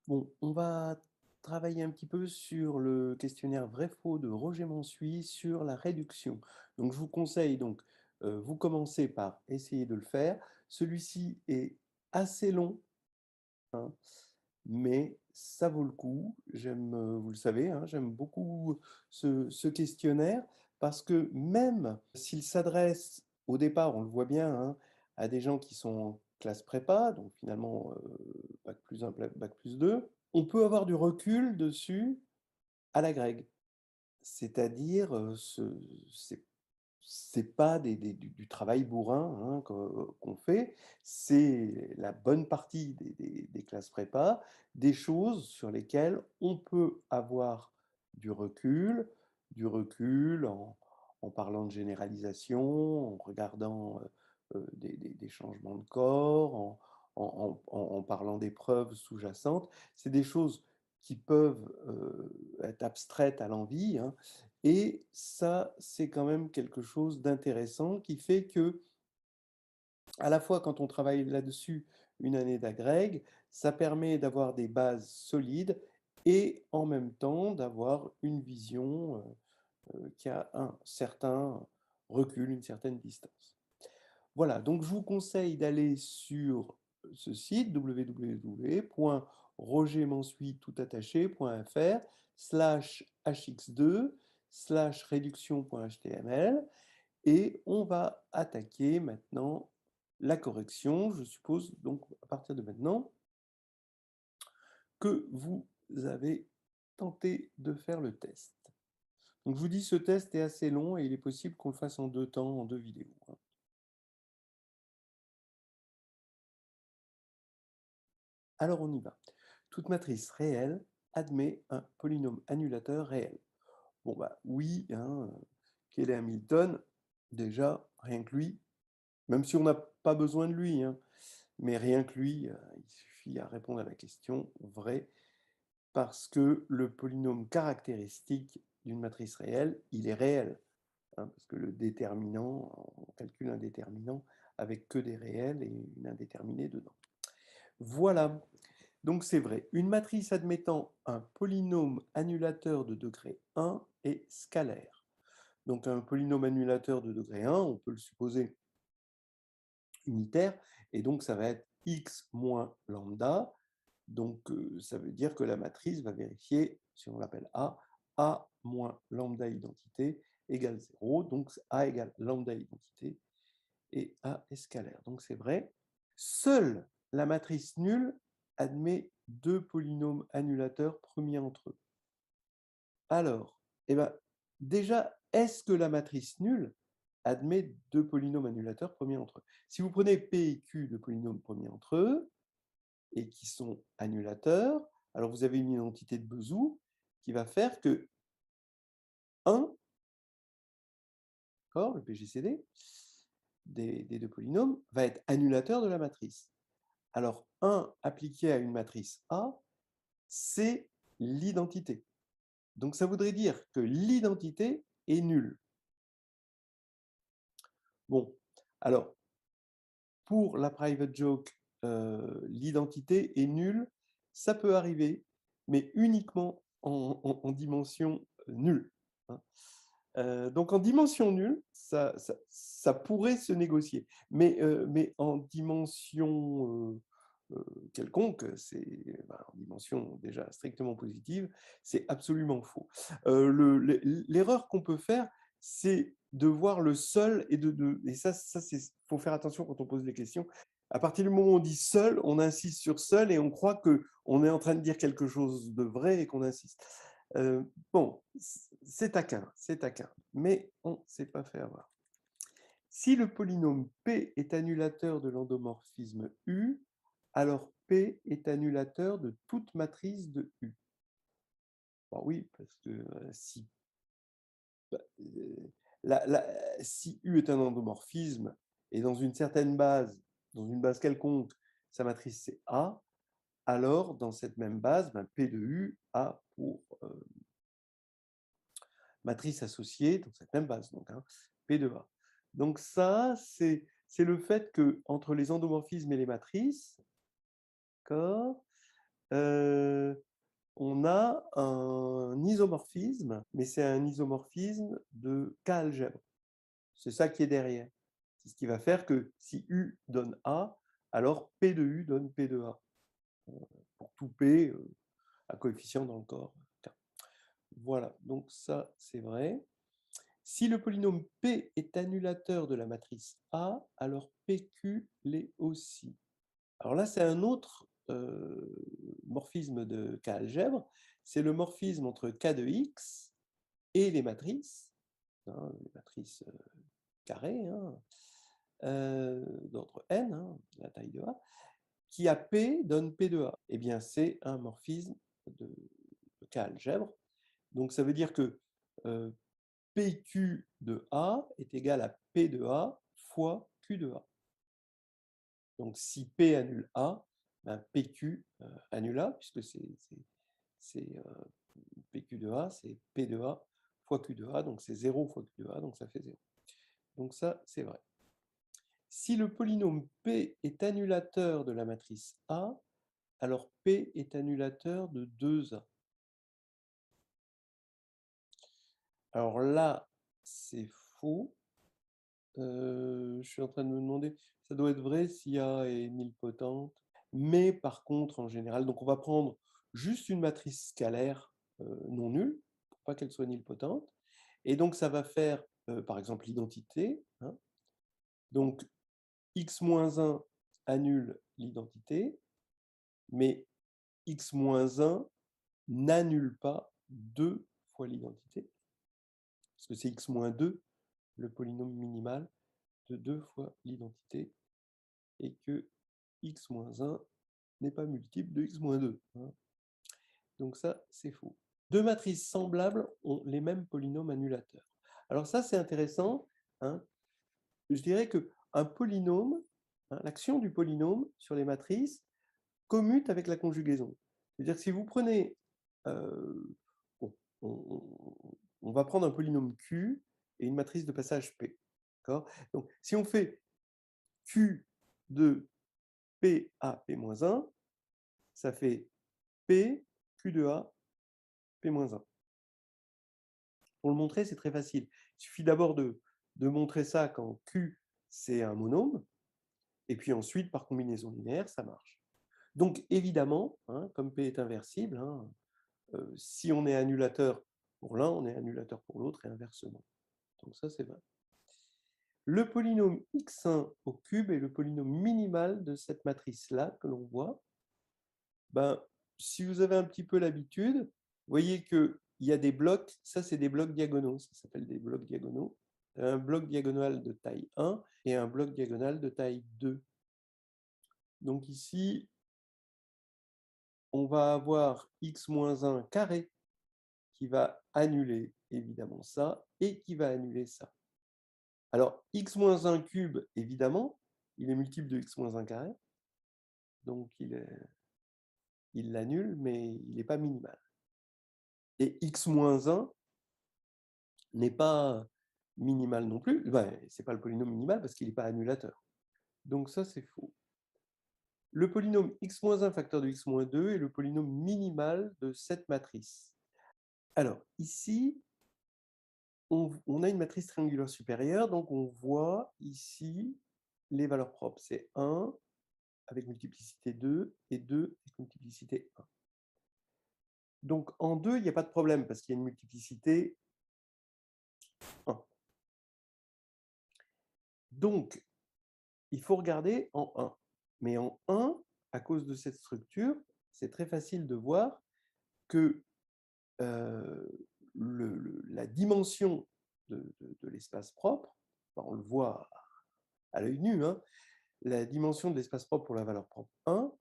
Bon, on va travailler un petit peu sur le questionnaire vrai-faux de Roger Mansuy sur la réduction. Donc, je vous conseille donc, vous commencez par essayer de le faire. Celui-ci est assez long, hein, mais ça vaut le coup. J'aime, vous le savez, hein, j'aime beaucoup ce questionnaire parce que même s'il s'adresse au départ, on le voit bien, hein, à des gens qui sont en classe prépa, donc finalement bac plus 1, bac plus 2, on peut avoir du recul dessus à la grecque. C'est-à-dire, c'est pas du travail bourrin, hein, qu'on fait, c'est la bonne partie des classes prépa, des choses sur lesquelles on peut avoir du recul en parlant de généralisation, en regardant des changements de corps, en parlant des preuves sous-jacentes. C'est des choses qui peuvent être abstraites à l'envi, hein, et ça, c'est quand même quelque chose d'intéressant qui fait que, à la fois quand on travaille là-dessus une année d'agrég, ça permet d'avoir des bases solides et en même temps d'avoir une vision qui a un certain recul, une certaine distance. Voilà, donc je vous conseille d'aller sur ce site www.rogermansuy/hx2/réduction.html et on va attaquer maintenant la correction. Je suppose donc à partir de maintenant que vous avez tenté de faire le test. Donc je vous dis, ce test est assez long et il est possible qu'on le fasse en 2 temps, en 2 vidéos, hein. Alors on y va. Toute matrice réelle admet un polynôme annulateur réel. Bon bah oui, hein, quel est Hamilton? Déjà, rien que lui, même si on n'a pas besoin de lui, hein, mais rien que lui, il suffit à répondre à la question vrai, parce que le polynôme caractéristique d'une matrice réelle, il est réel, hein, parce que le déterminant, on calcule un déterminant avec que des réels et une indéterminée dedans. Voilà, donc c'est vrai. Une matrice admettant un polynôme annulateur de degré 1 est scalaire. Donc un polynôme annulateur de degré 1, on peut le supposer unitaire, et donc ça va être x moins lambda. Donc ça veut dire que la matrice va vérifier, si on l'appelle A moins lambda identité égale 0, donc A égale lambda identité, et A est scalaire. Donc c'est vrai. Seule la matrice nulle admet deux polynômes annulateurs premiers entre eux. Alors, eh ben, déjà, est-ce que la matrice nulle admet deux polynômes annulateurs premiers entre eux? Si vous prenez P et Q de polynômes premiers entre eux, et qui sont annulateurs, alors vous avez une identité de Bezout qui va faire que 1, le PGCD, des deux polynômes, va être annulateur de la matrice. Alors 1 appliqué à une matrice A, c'est l'identité. Donc ça voudrait dire que l'identité est nulle. Bon, alors pour la private joke, l'identité est nulle, ça peut arriver, mais uniquement en dimension nulle, hein. Donc en dimension nulle, ça pourrait se négocier, mais en dimension quelconque, c'est en dimension déjà strictement positive, c'est absolument faux. L'erreur qu'on peut faire, c'est de voir le seul et ça c'est faut faire attention quand on pose des questions. À partir du moment où on dit seul, on insiste sur seul et on croit que on est en train de dire quelque chose de vrai et qu'on insiste. Bon, c'est taquin, mais on ne s'est pas fait avoir. Si le polynôme P est annulateur de l'endomorphisme U, alors P est annulateur de toute matrice de U. Bon, oui, parce que si U est un endomorphisme et dans une certaine base, dans une base quelconque, sa matrice c'est A, alors dans cette même base, P de U a pour matrice associée dans cette même base, donc hein, P de A. Donc ça, c'est le fait que entre les endomorphismes et les matrices, d'accord, on a un isomorphisme, mais c'est un isomorphisme de K-algèbre. C'est ça qui est derrière. C'est ce qui va faire que si U donne A, alors P de U donne P de A. Pour tout P à coefficient dans le corps K. Voilà, donc ça c'est vrai. Si le polynôme P est annulateur de la matrice A, alors PQ l'est aussi. Alors là, c'est un autre morphisme de K-algèbre. C'est le morphisme entre K de X et les matrices carrées, d'ordre n, la taille de A, qui à P donne P de A. Eh bien, c'est un morphisme de K-algèbre. Donc, ça veut dire que PQ de A est égal à P de A fois Q de A. Donc, si P annule A, ben PQ annule A, puisque c'est PQ de A, c'est P de A fois Q de A, donc c'est 0 fois Q de A, donc ça fait 0. Donc ça, c'est vrai. Si le polynôme P est annulateur de la matrice A, alors P est annulateur de 2A. Alors là, c'est faux. Je suis en train de me demander, ça doit être vrai si A est nilpotente. Mais par contre, en général, donc on va prendre juste une matrice scalaire non nulle, pour pas qu'elle soit nilpotente. Et donc ça va faire, par exemple, l'identité. Donc x-1 annule l'identité, mais x-1 n'annule pas 2 fois l'identité, parce que c'est x-2, le polynôme minimal de 2 fois l'identité, et que x-1 n'est pas multiple de x-2. Donc ça, c'est faux. Deux matrices semblables ont les mêmes polynômes annulateurs. Alors ça, c'est intéressant. Je dirais qu'un polynôme, l'action du polynôme sur les matrices, commute avec la conjugaison. C'est-à-dire que si vous prenez, bon, on va prendre un polynôme Q et une matrice de passage P. Donc, si on fait Q de P à P-1, ça fait P, Q de A, P-1. Pour le montrer, c'est très facile. Il suffit d'abord de montrer ça quand Q, c'est un monôme, et puis ensuite, par combinaison linéaire, ça marche. Donc, évidemment, comme P est inversible, si on est annulateur pour l'un, on est annulateur pour l'autre, et inversement. Donc ça, c'est vrai. Le polynôme x1 au cube est le polynôme minimal de cette matrice-là que l'on voit. Ben, si vous avez un petit peu l'habitude, vous voyez qu'il y a des blocs, ça c'est des blocs diagonaux, ça s'appelle des blocs diagonaux. Un bloc diagonal de taille 1 et un bloc diagonal de taille 2. Donc ici, on va avoir x-1 carré qui va annuler évidemment ça et qui va annuler ça. Alors, x-1 cube, évidemment, il est multiple de x-1 carré, donc il l'annule, mais il n'est pas minimal. Et x-1 n'est pas minimal non plus, ben, ce n'est pas le polynôme minimal parce qu'il n'est pas annulateur. Donc ça, c'est faux. Le polynôme x-1 facteur de x-2 est le polynôme minimal de cette matrice. Alors, ici, on a une matrice triangulaire supérieure, donc on voit ici les valeurs propres. C'est 1 avec multiplicité 2 et 2 avec multiplicité 1. Donc en 2, il n'y a pas de problème parce qu'il y a une multiplicité 1. Donc, il faut regarder en 1. Mais en 1, à cause de cette structure, c'est très facile de voir que la dimension de l'espace propre, on le voit à l'œil nu, la dimension de l'espace propre pour la valeur propre 1,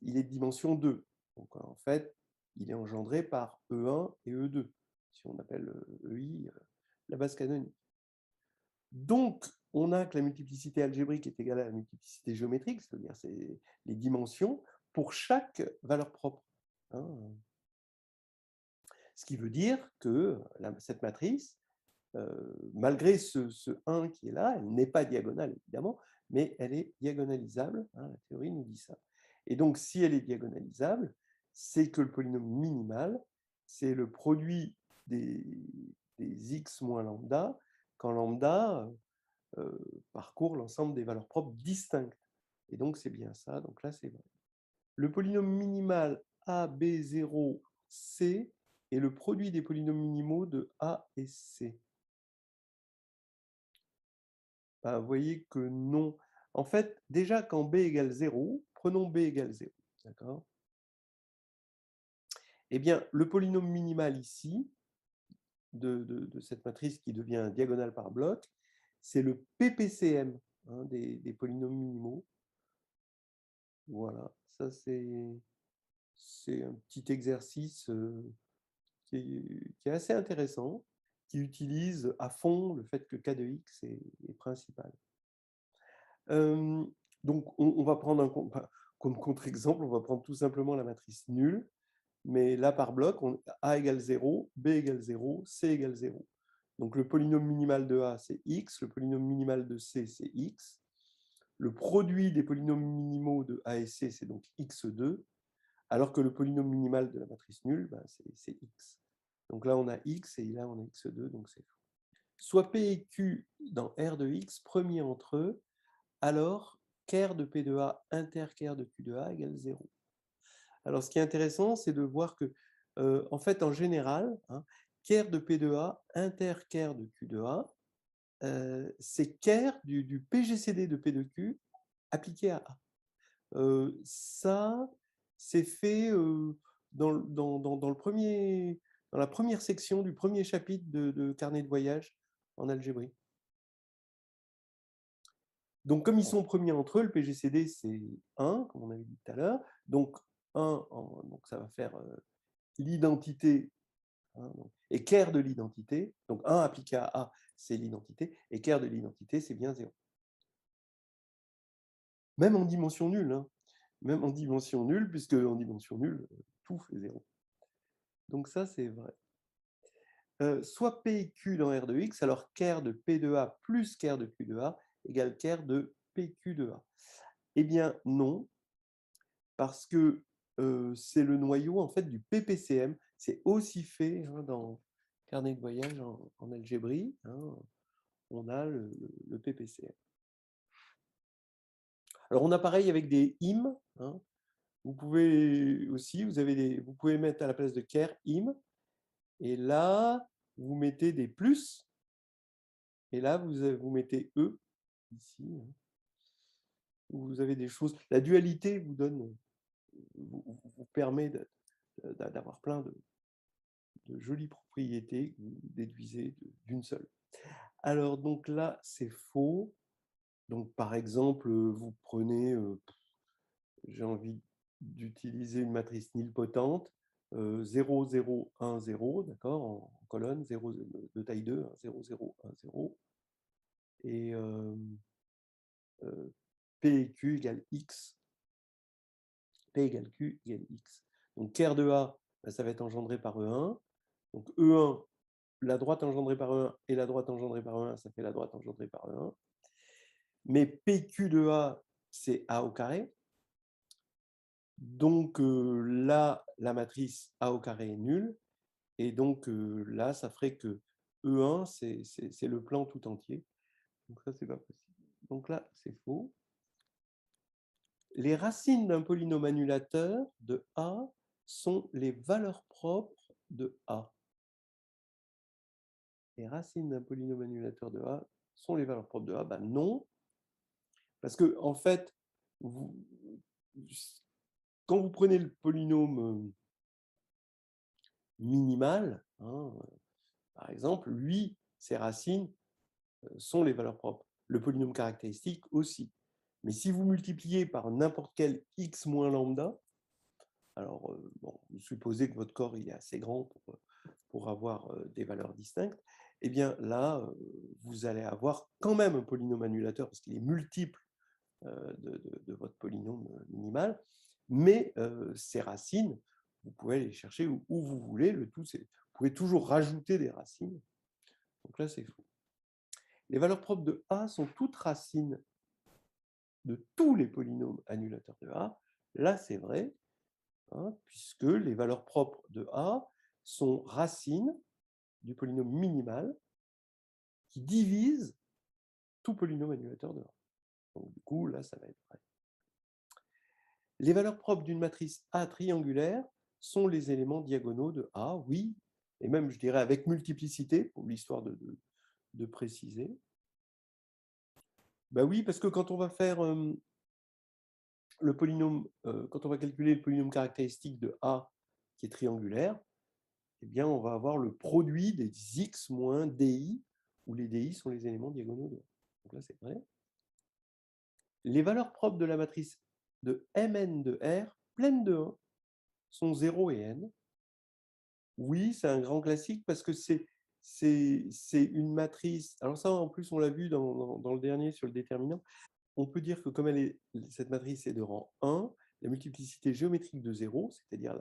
il est de dimension 2. Donc en fait, il est engendré par E1 et E2, si on appelle EI la base canonique. Donc, on a que la multiplicité algébrique est égale à la multiplicité géométrique, c'est-à-dire c'est les dimensions pour chaque valeur propre. Ce qui veut dire que cette matrice, malgré ce 1 qui est là, elle n'est pas diagonale, évidemment, mais elle est diagonalisable. La théorie nous dit ça. Et donc, si elle est diagonalisable, c'est que le polynôme minimal, c'est le produit des x moins lambda, quand lambda parcourt l'ensemble des valeurs propres distinctes. Et donc, c'est bien ça. Donc là, c'est vrai. Le polynôme minimal AB0, C est le produit des polynômes minimaux de A et C. Ben, vous voyez que non. En fait, déjà, quand B égale 0, prenons B égale 0. D'accord ? Eh bien, le polynôme minimal ici, de cette matrice qui devient diagonale par bloc, c'est le PPCM hein, des polynômes minimaux. Voilà, ça c'est un petit exercice qui est assez intéressant, qui utilise à fond le fait que k de x est principal. Donc, on va prendre comme contre-exemple, on va prendre tout simplement la matrice nulle, mais là, par bloc, A égale 0, B égale 0, C égale 0. Donc, le polynôme minimal de A, c'est x, le polynôme minimal de C, c'est x. Le produit des polynômes minimaux de A et C, c'est donc x2, alors que le polynôme minimal de la matrice nulle, ben, c'est x. Donc là, on a x et là, on a x2, donc c'est faux. Soit P et Q dans R de x, premier entre eux, alors ker de P de A inter ker de Q de A égale 0. Alors, ce qui est intéressant, c'est de voir que, en fait, en général, hein, ker de P de A inter ker de Q de A, c'est ker du PGCD de P de Q appliqué à A. Ça, c'est fait dans la première section du premier chapitre de carnet de voyage en algébrie. Donc, comme ils sont premiers entre eux, le PGCD, c'est 1, comme on avait dit tout à l'heure. Donc, 1, donc ça va faire l'identité, hein, et ker de l'identité. Donc, 1 appliqué à A, c'est l'identité, et ker de l'identité, c'est bien 0. Même en dimension nulle, hein. Même en dimension nulle, puisque en dimension nulle, tout fait 0. Donc ça, c'est vrai. Soit P et Q dans R de X, alors ker de P de A plus ker de Q de A égale ker de PQ de A. Eh bien, non, parce que c'est le noyau en fait du PPCM. C'est aussi fait hein, dans carnet de voyage en algébrie. Hein, on a le PPCM. Alors, on a pareil avec des im. Hein, vous pouvez aussi, vous pouvez mettre à la place de ker im. Et là, vous mettez des plus. Et là, vous mettez E ici. Hein, vous avez des choses. La dualité vous donne, vous permet d'avoir plein de jolies propriétés que vous déduisez d'une seule. Alors, donc là, c'est faux. Donc, par exemple, vous prenez, j'ai envie d'utiliser une matrice nilpotente, 0, 0, 1, 0, d'accord, en colonne, 0, de taille 2, 0, 0, 1, 0. Et P et Q égale X. P égale Q égale X. Donc, ker de A, ben, ça va être engendré par E1. Donc, E1, la droite engendrée par E1 et la droite engendrée par E1, ça fait la droite engendrée par E1. Mais PQ de A, c'est A au carré. Donc là, la matrice A au carré est nulle. Et donc là, ça ferait que E1, c'est le plan tout entier. Donc ça, c'est pas possible. Donc là, c'est faux. Les racines d'un polynôme annulateur de A sont les valeurs propres de A. Les racines d'un polynôme annulateur de A sont les valeurs propres de A. Ben non. Parce que, en fait, quand vous prenez le polynôme minimal, hein, par exemple, lui, ses racines sont les valeurs propres. Le polynôme caractéristique aussi. Mais si vous multipliez par n'importe quel x moins lambda, alors bon, vous supposez que votre corps il est assez grand pour avoir des valeurs distinctes, eh bien là, vous allez avoir quand même un polynôme annulateur parce qu'il est multiple de votre polynôme minimal, mais ces racines, vous pouvez les chercher où vous voulez. Le tout, c'est vous pouvez toujours rajouter des racines. Donc là, c'est faux. Les valeurs propres de A sont toutes racines de tous les polynômes annulateurs de A, Là, c'est vrai, hein, puisque les valeurs propres de A sont racines du polynôme minimal qui divise tout polynôme annulateur de A. Donc, du coup, là, ça va être vrai. Les valeurs propres d'une matrice A triangulaire sont les éléments diagonaux de A, oui, et même, je dirais, avec multiplicité, pour l'histoire de préciser. Ben oui, parce que quand on va faire le polynôme, quand on va calculer le polynôme caractéristique de A qui est triangulaire, eh bien, on va avoir le produit des x moins di, où les di sont les éléments diagonaux de A. Donc là, c'est vrai. Les valeurs propres de la matrice de Mn de R, pleine de 1, sont 0 et n. Oui, c'est un grand classique parce que c'est une matrice. Alors ça, en plus, on l'a vu dans le dernier sur le déterminant. On peut dire que comme cette matrice est de rang 1, la multiplicité géométrique de 0, c'est-à-dire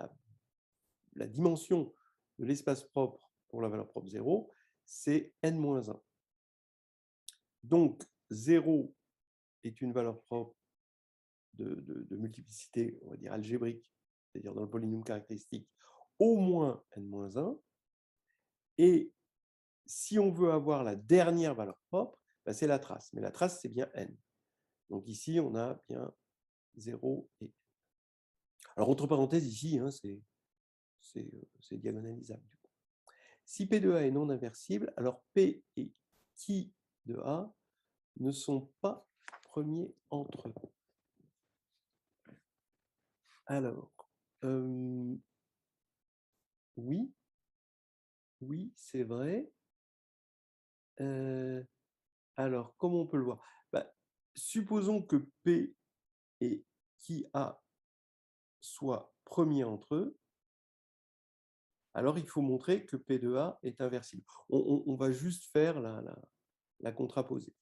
la dimension de l'espace propre pour la valeur propre 0, c'est n-1. Donc, 0 est une valeur propre de multiplicité, on va dire algébrique, c'est-à-dire dans le polynôme caractéristique, au moins n-1. Et si on veut avoir la dernière valeur propre, ben c'est la trace. Mais la trace, c'est bien n. Donc ici, on a bien 0 et n. Alors, entre parenthèses, ici, hein, c'est diagonalisable. Du coup. Si P de A est non inversible, alors P et qui de A ne sont pas premiers entre eux. Alors, oui, c'est vrai. Alors, comment on peut le voir? Bah, supposons que P et qui A soient premiers entre eux, alors il faut montrer que P de A est inversible. On va juste faire la contraposée.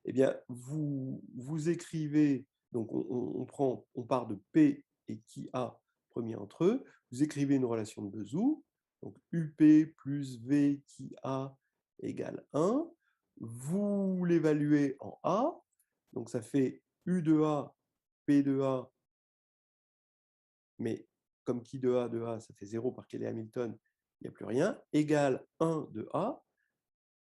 Eh bien, vous écrivez, donc on part de P et qui A premier entre eux, vous écrivez une relation de Bezout, donc UP plus V qui A égale 1, vous l'évaluez en A, donc ça fait U de A, P de A, mais comme qui de A, ça fait 0 par Kelly Hamilton, il n'y a plus rien, égale 1 de A,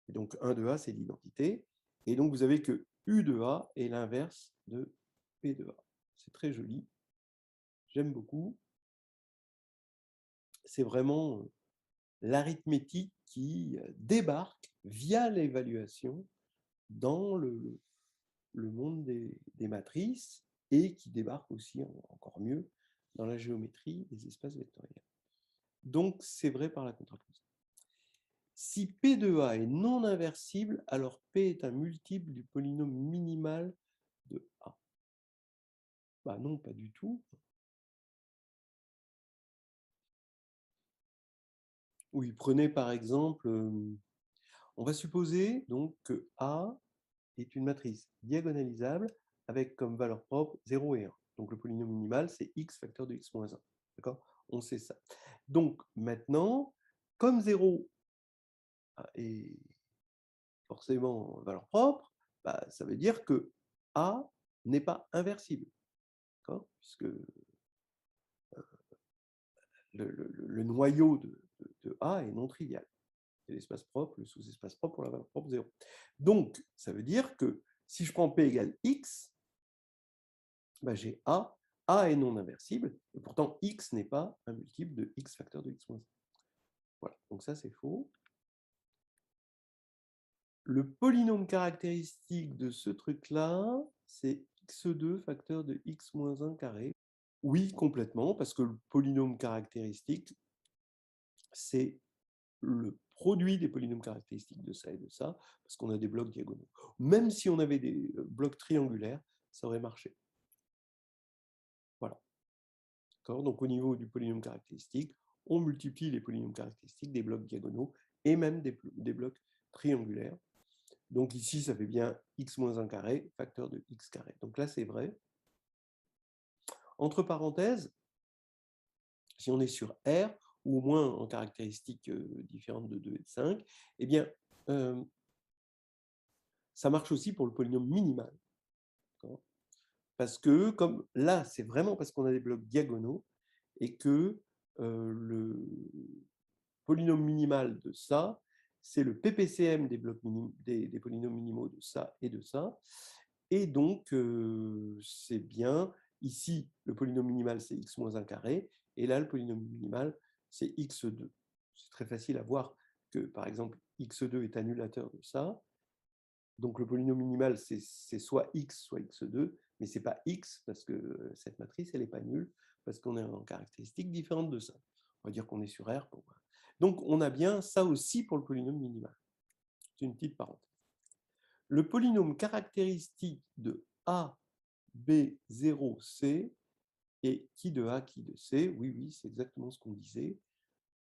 et donc 1 de A, c'est l'identité, et donc vous avez que U de A est l'inverse de P de A. C'est très joli, j'aime beaucoup. C'est vraiment l'arithmétique qui débarque via l'évaluation dans le monde des matrices et qui débarque aussi encore mieux dans la géométrie des espaces vectoriels. Donc, c'est vrai par la contraposition. Si P de A est non inversible, alors P est un multiple du polynôme minimal de A. Bah non, pas du tout. Oui, prenez par exemple, on va supposer donc que A est une matrice diagonalisable avec comme valeur propre 0 et 1. Donc le polynôme minimal, c'est x facteur de x moins 1. D'accord? On sait ça. Donc maintenant, comme 0 est forcément valeur propre, bah, ça veut dire que A n'est pas inversible. Puisque le noyau de A est non trivial. C'est l'espace propre, le sous-espace propre pour la valeur propre 0. Donc, ça veut dire que si je prends P égale X, bah, j'ai A. A est non inversible, et pourtant X n'est pas un multiple de X facteur de X moins 1. Voilà, donc ça c'est faux. Le polynôme caractéristique de ce truc-là, c'est X2 facteur de X moins 1 carré. Oui, complètement, parce que le polynôme caractéristique, c'est le produit des polynômes caractéristiques de ça et de ça, parce qu'on a des blocs diagonaux. Même si on avait des blocs triangulaires, ça aurait marché. Voilà. Donc au niveau du polynôme caractéristique, on multiplie les polynômes caractéristiques des blocs diagonaux et même des blocs triangulaires. Donc ici, ça fait bien x moins 1 carré, facteur de x carré. Donc là, c'est vrai. Entre parenthèses, si on est sur R, ou au moins en caractéristiques différentes de 2 et de 5, eh bien, ça marche aussi pour le polynôme minimal. Parce que comme là, c'est vraiment parce qu'on a des blocs diagonaux et que le polynôme minimal de ça, c'est le PPCM des, des polynômes minimaux de ça et de ça. Et donc, c'est bien, ici, le polynôme minimal, c'est x moins 1 carré, et là, le polynôme minimal, c'est x2. C'est très facile à voir que, par exemple, x2 est annulateur de ça. Donc, le polynôme minimal, c'est soit x, soit x2, mais ce n'est pas x, parce que cette matrice, elle n'est pas nulle, parce qu'on est en caractéristique différente de ça. On va dire qu'on est sur R. Pour... Donc, on a bien ça aussi pour le polynôme minimal. C'est une petite parenthèse. Le polynôme caractéristique de A, B, 0, C, et qui de A, qui de C, oui, oui, c'est exactement ce qu'on disait,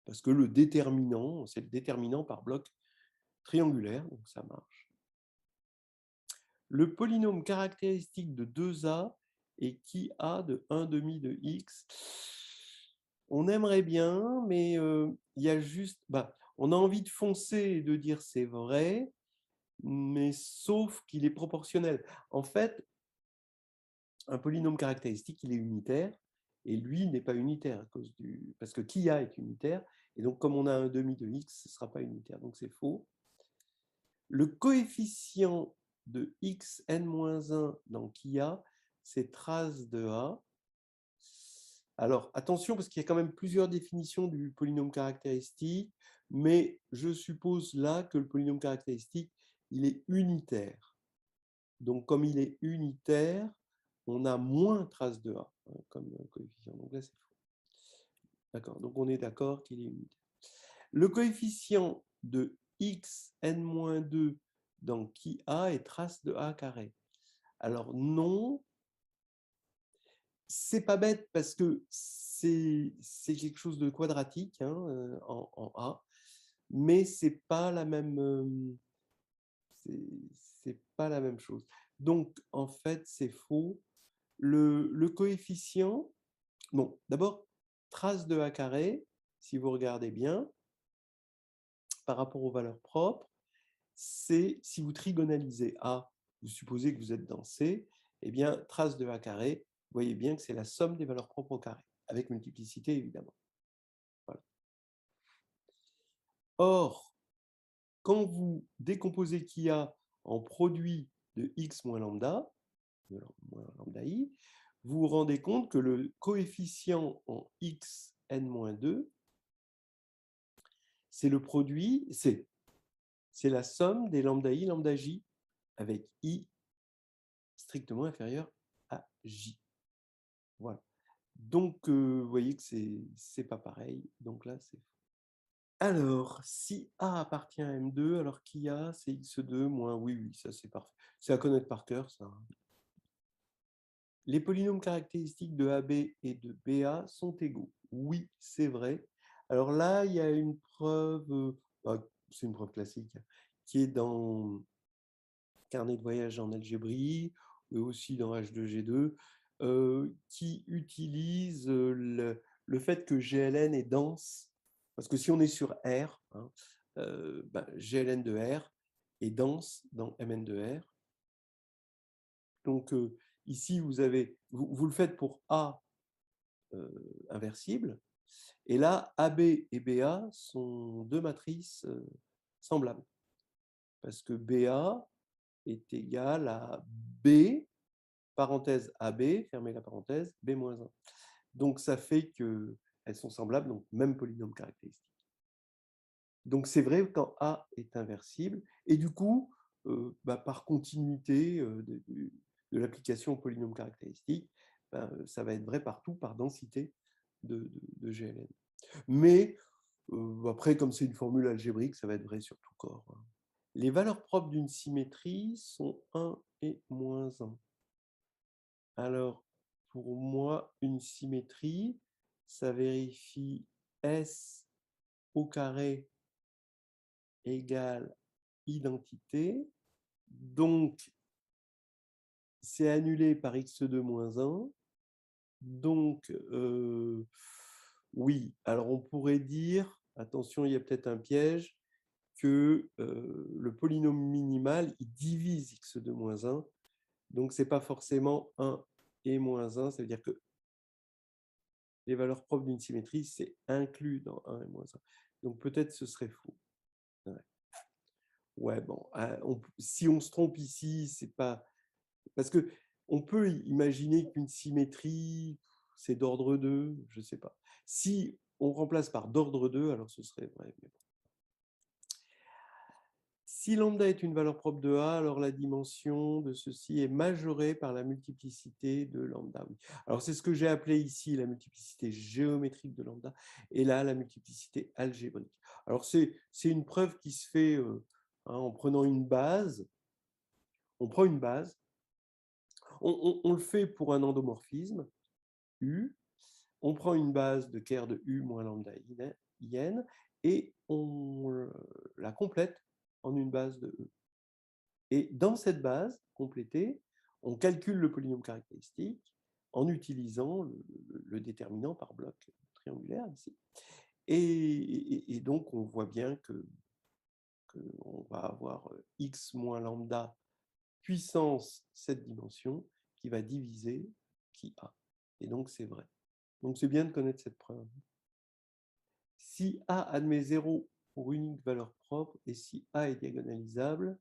parce que le déterminant, c'est le déterminant par bloc triangulaire, donc ça marche. Le polynôme caractéristique de 2A et qui A de 1 demi de X, on aimerait bien, mais il y a juste... on a envie de foncer et de dire c'est vrai, mais sauf qu'il est proportionnel. En fait, un polynôme caractéristique, il est unitaire, et lui n'est pas unitaire à cause parce que qui a est unitaire, et donc comme on a un demi de x, ce ne sera pas unitaire, donc c'est faux. Le coefficient de xn-1 dans qui a, c'est trace de a. Alors attention, parce qu'il y a quand même plusieurs définitions du polynôme caractéristique, mais je suppose là que le polynôme caractéristique, il est unitaire. Donc comme il est unitaire, on a moins trace de A comme coefficient. Donc là, c'est faux. D'accord, donc on est d'accord qu'il est unitaire. Le coefficient de x n-2 dans qui A est trace de A carré. Alors non, c'est pas bête parce que c'est quelque chose de quadratique en A, mais c'est pas la même c'est pas la même chose. Donc en fait, c'est faux. Le coefficient, bon, d'abord, trace de A carré, si vous regardez bien, par rapport aux valeurs propres, c'est si vous trigonalisez A, vous supposez que vous êtes dans C, eh bien, trace de A carré, vous voyez bien que c'est la somme des valeurs propres au carré, avec multiplicité évidemment. Voilà. Or, quand vous décomposez qui a en produit de x moins lambda, de moins lambda i, vous vous rendez compte que le coefficient en x n-2, c'est le produit, c'est la somme des lambda i, lambda j, avec i strictement inférieur à j. Voilà. Donc, vous voyez que c'est pas pareil. Donc là, c'est faux. Alors, si A appartient à M2, alors qui a, c'est x2 moins... Oui, oui, ça c'est parfait. C'est à connaître par cœur, ça. Les polynômes caractéristiques de AB et de BA sont égaux. Oui, c'est vrai. Alors là, il y a une preuve, c'est une preuve classique, qui est dans Carnet de voyage en algébrie, aussi dans H2G2, qui utilise le fait que GLN est dense, parce que si on est sur R, GLN de R est dense dans MN de R. Donc ici, vous le faites pour A inversible, et là, AB et BA sont deux matrices semblables, parce que BA est égal à B, parenthèse AB, fermez la parenthèse, B-1. Donc ça fait qu'elles sont semblables, donc même polynôme caractéristique. Donc c'est vrai quand A est inversible, et du coup, par continuité de l'application au polynôme caractéristique, ça va être vrai partout par densité de GLN. Mais après, comme c'est une formule algébrique, ça va être vrai sur tout corps. Les valeurs propres d'une symétrie sont 1 et moins 1. Alors, pour moi, une symétrie, ça vérifie S au carré égale identité. Donc, c'est annulé par x2 moins 1. Donc, oui. Alors, on pourrait dire, attention, il y a peut-être un piège, que le polynôme minimal, il divise x2 moins 1. Donc, ce n'est pas forcément 1 et moins 1, ça veut dire que les valeurs propres d'une symétrie, c'est inclus dans 1 et moins 1. Donc peut-être ce serait faux. Ouais, ouais bon, si on se trompe ici, c'est pas... Parce que on peut imaginer qu'une symétrie, c'est d'ordre 2, je ne sais pas. Si on remplace par d'ordre 2, alors ce serait vrai. Mais bon. Si lambda est une valeur propre de A, alors la dimension de ceci est majorée par la multiplicité de lambda. Oui. Alors c'est ce que j'ai appelé ici la multiplicité géométrique de lambda, et là la multiplicité algébrique. Alors c'est une preuve qui se fait en prenant une base. On prend une base, on le fait pour un endomorphisme, U, on prend une base de Kerr de U moins lambda IN, et on la complète en une base de E. Et dans cette base complétée, on calcule le polynôme caractéristique en utilisant le déterminant par bloc triangulaire ici. Et donc, on voit bien qu'on va avoir x moins lambda puissance cette dimension qui va diviser qui a. Et donc, c'est vrai. Donc, c'est bien de connaître cette preuve. Si A admet 0 pour unique valeur propre et si A est diagonalisable,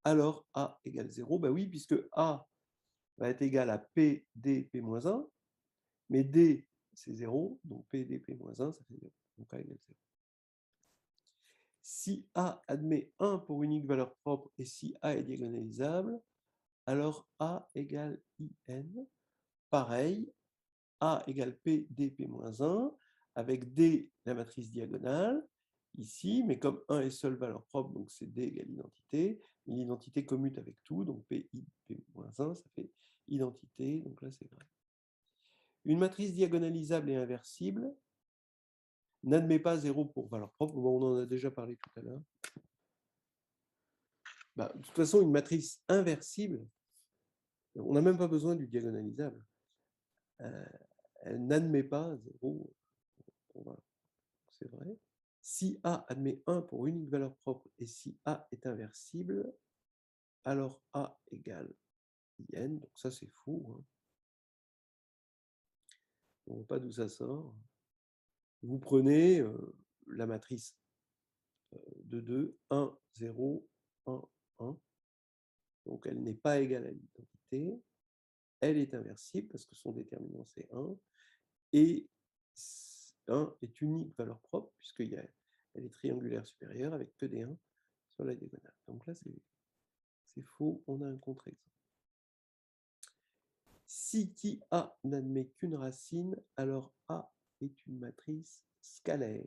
alors A égale 0. Ben oui, puisque A va être égal à P, D, P-1, mais D, c'est 0, donc P, D, P-1, ça fait 0. Donc A égale 0. Si A admet 1 pour unique valeur propre et si A est diagonalisable, alors A égale IN. Pareil, A égale P, D, P-1, avec D, la matrice diagonale, ici, mais comme 1 est seule valeur propre, donc c'est D égale identité, l'identité commute avec tout, donc P, I, P-1, ça fait identité, donc là c'est vrai. Une matrice diagonalisable et inversible n'admet pas 0 pour valeur propre, bon, on en a déjà parlé tout à l'heure. Bah, de toute façon, une matrice inversible, on n'a même pas besoin du diagonalisable. Elle n'admet pas 0 pour valeur propre, c'est vrai. Si A admet 1 pour unique valeur propre et si A est inversible, alors A égale IN, donc ça c'est faux. Hein. On ne voit pas d'où ça sort. Vous prenez la matrice de 2, 1, 0, 1, 1. Donc elle n'est pas égale à l'identité. Elle est inversible parce que son déterminant c'est 1. Et 1 est unique valeur propre puisqu'elle est triangulaire supérieure avec que des 1 sur la diagonale. Donc là c'est faux, on a un contre-exemple. Si qui A n'admet qu'une racine, alors A est une matrice scalaire.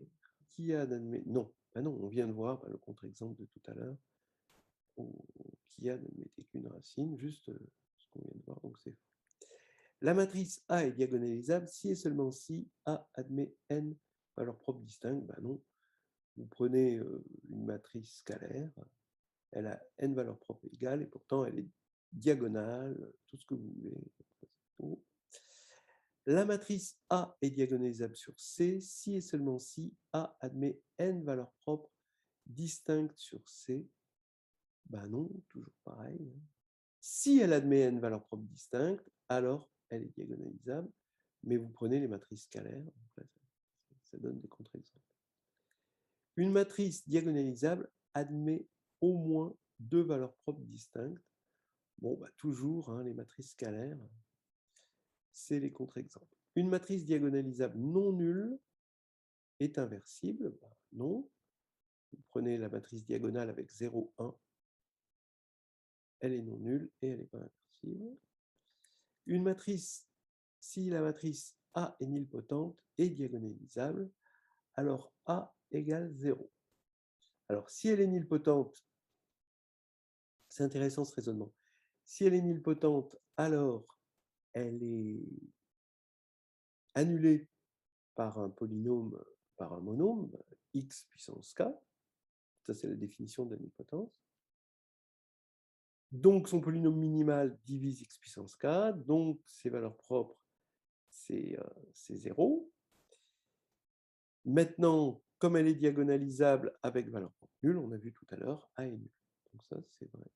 Qui A n'admet... Non, ben non, on vient de voir le contre-exemple de tout à l'heure. Qui A n'admettait qu'une racine, juste ce qu'on vient de voir, donc c'est faux. La matrice A est diagonalisable si et seulement si A admet n valeurs propres distinctes. Ben non, vous prenez une matrice scalaire, elle a n valeurs propres égales et pourtant elle est diagonale, tout ce que vous voulez. La matrice A est diagonalisable sur C si et seulement si A admet n valeurs propres distinctes sur C. Ben non, toujours pareil. Si elle admet n valeurs propres distinctes, alors elle est diagonalisable, mais vous prenez les matrices scalaires, ça donne des contre-exemples. Une matrice diagonalisable admet au moins 2 valeurs propres distinctes. Bon, bah, toujours, hein, les matrices scalaires, c'est les contre-exemples. Une matrice diagonalisable non nulle est inversible. Bah, non. Vous prenez la matrice diagonale avec 0, 1. Elle est non nulle et elle n'est pas inversible. Une matrice, si la matrice A est nilpotente, est diagonalisable, alors A égale 0. Alors, si elle est nilpotente, c'est intéressant ce raisonnement. Si elle est nilpotente, alors elle est annulée par un polynôme, par un monôme, x puissance k. Ça, c'est la définition de la nilpotence. Donc, son polynôme minimal divise x puissance k. Donc, ses valeurs propres, c'est 0. Maintenant, comme elle est diagonalisable avec valeur propre nulle, on a vu tout à l'heure, A est nul. Donc ça, c'est vrai.